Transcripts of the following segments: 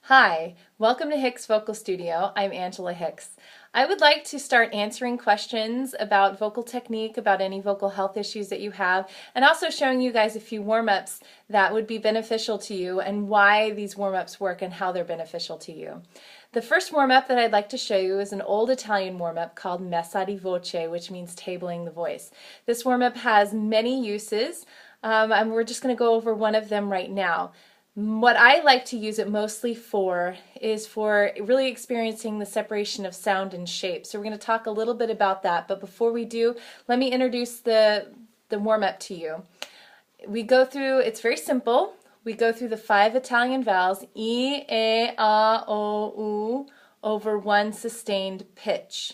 Hi, welcome to Hicks Vocal Studio. I'm Angela Hicks. I would like to start answering questions about vocal technique, about any vocal health issues that you have, and also showing you guys a few warm-ups that would be beneficial to you and why these warm-ups work and how they're beneficial to you. The first warm-up that I'd like to show you is an old Italian warm-up called messa di voce, which means tabling the voice. This warm-up has many uses, and we're just going to go over one of them right now. What I like to use it mostly for is for really experiencing the separation of sound and shape. So we're going to talk a little bit about that, but before we do, let me introduce the warm-up to you. We go through, it's very simple, we go through the 5 Italian vowels, I, E, A, O, U, over one sustained pitch.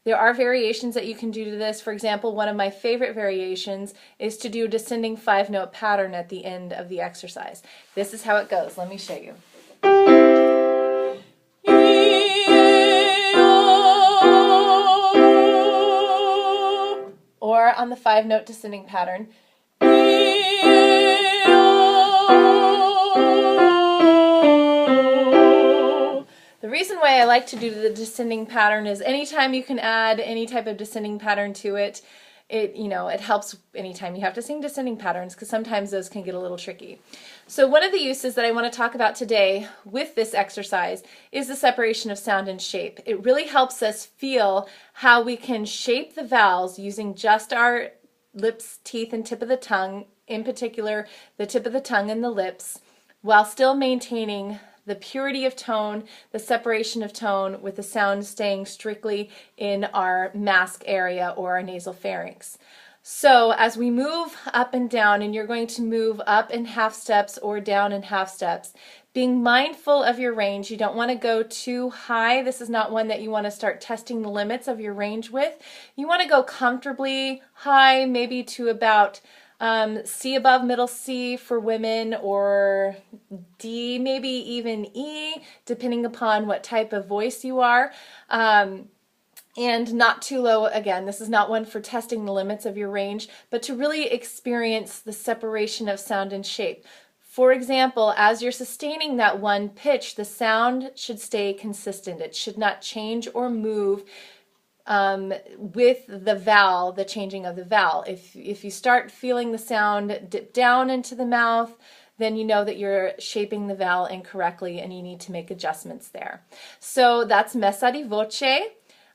There are variations that you can do to this. For example, one of my favorite variations is to do a descending 5-note pattern at the end of the exercise. This is how it goes. Let me show you. Or on the 5-note descending pattern. The reason why I like to do the descending pattern is anytime you can add any type of descending pattern to it, it helps anytime you have to sing descending patterns, because sometimes those can get a little tricky. So one of the uses that I want to talk about today with this exercise is the separation of sound and shape. It really helps us feel how we can shape the vowels using just our lips, teeth, and tip of the tongue, in particular the tip of the tongue and the lips, while still maintaining the purity of tone, the separation of tone, with the sound staying strictly in our mask area or our nasal pharynx. So as we move up and down, and you're going to move up in half steps or down in half steps, being mindful of your range. You don't want to go too high. This is not one that you want to start testing the limits of your range with. You want to go comfortably high, maybe to about C above middle C for women, or D, maybe even E, depending upon what type of voice you are. And not too low. Again, this is not one for testing the limits of your range, but to really experience the separation of sound and shape. For example, as you're sustaining that one pitch, the sound should stay consistent. It should not change or move with the vowel, the changing of the vowel. If you start feeling the sound dip down into the mouth, then you know that you're shaping the vowel incorrectly and you need to make adjustments there. So that's messa di voce.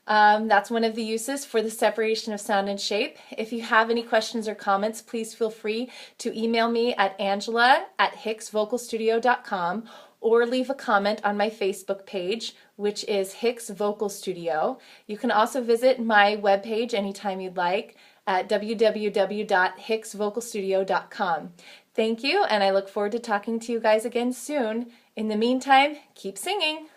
That's one of the uses for the separation of sound and shape. If you have any questions or comments, please feel free to email me at angela@hicksvocalstudio.com, or leave a comment on my Facebook page, which is Hicks Vocal Studio. You can also visit my webpage anytime you'd like at www.hicksvocalstudio.com. Thank you, and I look forward to talking to you guys again soon. In the meantime, keep singing.